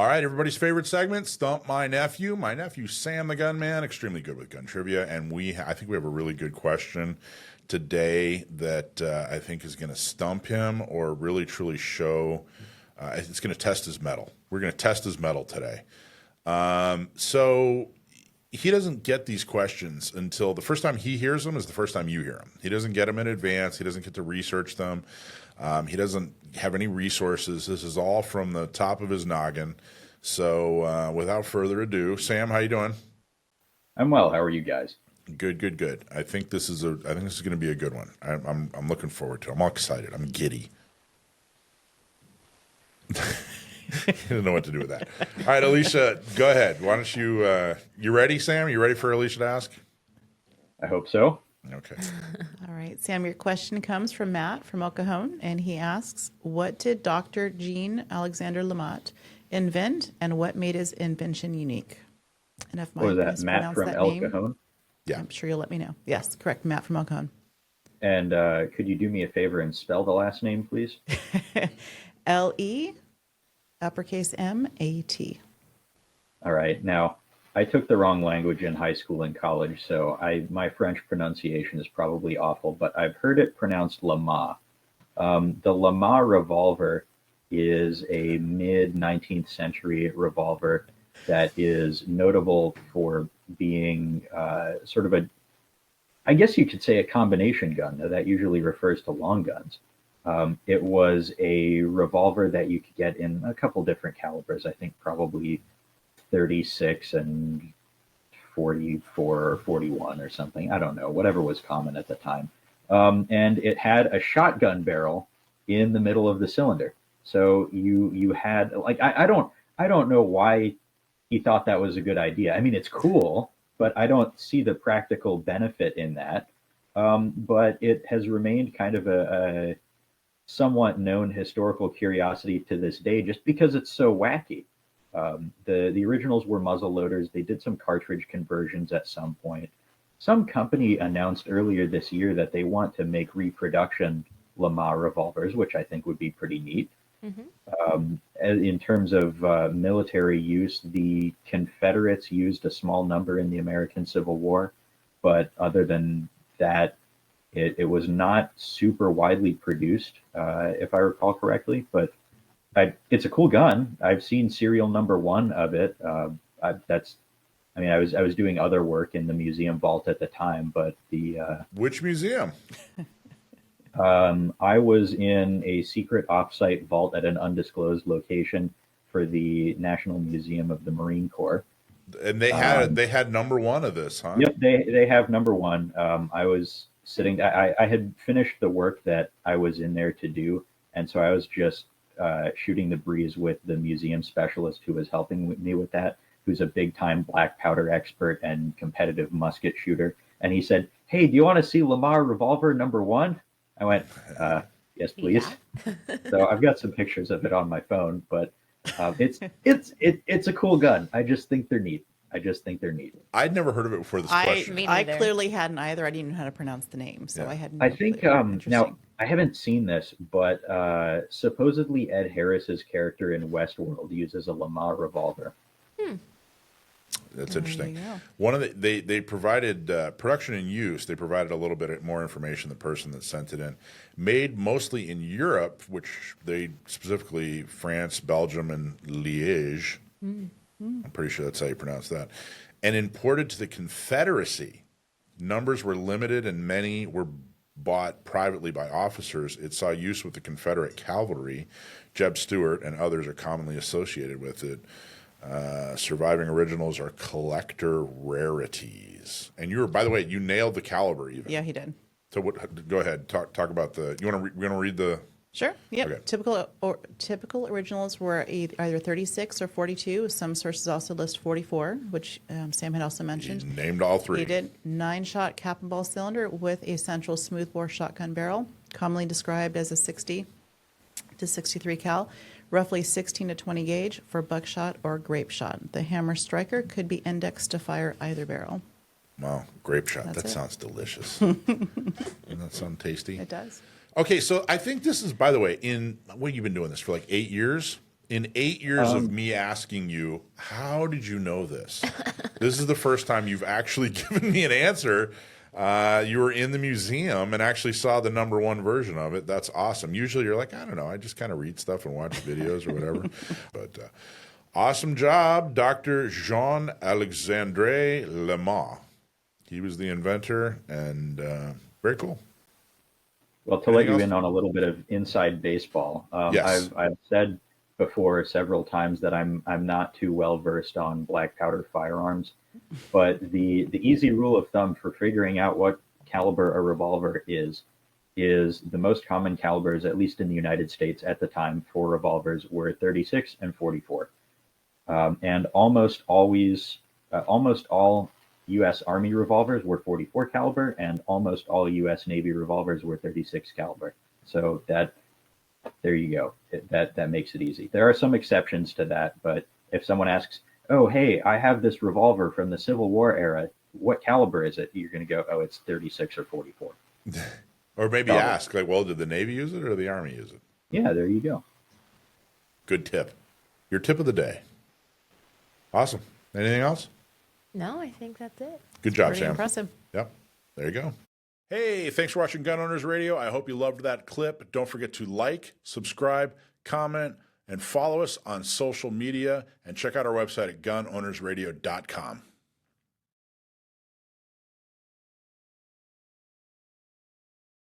All right, everybody's favorite segment, Stump My Nephew. My nephew, Sam the Gunman, extremely good with gun trivia, and I think we have a really good question today that I think is going to stump him or really, truly show, it's going to test his mettle. We're going to test his mettle today. So he doesn't get these questions until the first time he hears them is the first time you hear them. He doesn't get them in advance. He doesn't get to research them. He doesn't have any resources. This is all from the top of his noggin. So without further ado, Sam, how you doing? I'm well. How are you guys? Good, good, good. I think this is going to be a good one. I'm looking forward to it. I'm all excited. I'm giddy. I don't know what to do with that. All right, Alicia, go ahead. Why don't you ready, Sam? You ready for Alicia to ask? I hope so. Okay. All right, Sam, your question comes from Matt from El Cajon, and he asks, what did Dr. Jean Alexandre LeMat invent, and what made his invention unique? And if What was that, Matt from El Cajon? Yeah. I'm sure you'll let me know. Yes, correct, Matt from El Cajon. And could you do me a favor and spell the last name, please? L-E, uppercase M-A-T. All right. Now, I took the wrong language in high school and college, so my French pronunciation is probably awful, but I've heard it pronounced LeMat. The LeMat revolver is a mid-19th century revolver that is notable for being sort of I guess you could say a combination gun. Now, that usually refers to long guns. It was a revolver that you could get in a couple different calibers, I think probably 36 and 44 or 41 or something. I don't know, whatever was common at the time. And it had a shotgun barrel in the middle of the cylinder. So you had like I don't know why he thought that was a good idea. I mean, it's cool, but I don't see the practical benefit in that. But it has remained kind of a somewhat known historical curiosity to this day, just because it's so wacky. The originals were muzzle loaders. They did some cartridge conversions at some point. Some company announced earlier this year that they want to make reproduction LeMat revolvers, which I think would be pretty neat. Mm-hmm. In terms of military use, the Confederates used a small number in the American Civil War, but other than that, it was not super widely produced, if I recall correctly. But it's a cool gun. I've seen serial number 1 of it. I was doing other work in the museum vault at the time, but Which museum? I was in a secret offsite vault at an undisclosed location for the National Museum of the Marine Corps. And they had number 1 of this, huh? Yep, they have number 1. I was sitting. I had finished the work that I was in there to do, and so I was just shooting the breeze with the museum specialist who was helping me with that, who's a big-time black powder expert and competitive musket shooter. And he said, "Hey, do you want to see LeMat revolver number 1?" I went, "Yes, please." Yeah. So I've got some pictures of it on my phone, but it's a cool gun. I just think they're neat. I'd never heard of it before this question. I clearly hadn't either. I didn't even know how to pronounce the name, so yeah. I hadn't. I think now I haven't seen this, but supposedly Ed Harris's character in Westworld uses a LeMat revolver. That's interesting. One of they provided production and use. They provided a little bit more information. The person that sent it in, made mostly in Europe, which they specifically France, Belgium, and Liège. I'm pretty sure that's how you pronounce that. And imported to the Confederacy. Numbers were limited, and many were bought privately by officers. It saw use with the Confederate cavalry. Jeb Stuart and others are commonly associated with it. Surviving originals are collector rarities. And by the way, you nailed the caliber even. Yeah, he did. So go ahead, talk about the. You want to read the. Sure. Yeah. Okay. Typical originals were either 36 or 42. Some sources also list 44, which Sam had also mentioned. He named all 3. He did. 9-shot cap and ball cylinder with a central smoothbore shotgun barrel, commonly described as a 60 to 63 cal, roughly 16 to 20 gauge for buckshot or grape shot. The hammer striker could be indexed to fire either barrel. Wow, grape shot. That sounds delicious. Doesn't that sound tasty? It does. Okay, so I think this is, by the way, what you've been doing this for like 8 years? In 8 years of me asking you, how did you know this? This is the first time you've actually given me an answer. You were in the museum and actually saw the #1 version of it. That's awesome. Usually you're like, I don't know, I just kind of read stuff and watch videos or whatever. But awesome job, Dr. Jean-Alexandre LeMat. He was the inventor, and very cool. Well, to let you in on a little bit of inside baseball, Yes. I've said before several times that I'm not too well versed on black powder firearms, but the easy rule of thumb for figuring out what caliber a revolver is the most common calibers, at least in the United States at the time, for revolvers were 36 and 44, and almost all U.S. Army revolvers were 44 caliber, and almost all U.S. Navy revolvers were 36 caliber. So there you go. That makes it easy. There are some exceptions to that, but if someone asks, "Oh, hey, I have this revolver from the Civil War era. What caliber is it?" You're going to go, "Oh, it's 36 or 44." Or maybe ask, like, well, did the Navy use it or the Army use it? Yeah, there you go. Good tip. Your tip of the day. Awesome. Anything else? No, I think that's it. Good job, Pretty Sam. impressive. Yep. There you go. Hey, thanks for watching Gun Owners Radio. I hope you loved that clip. Don't forget to like, subscribe, comment, and follow us on social media. And check out our website at gunownersradio.com.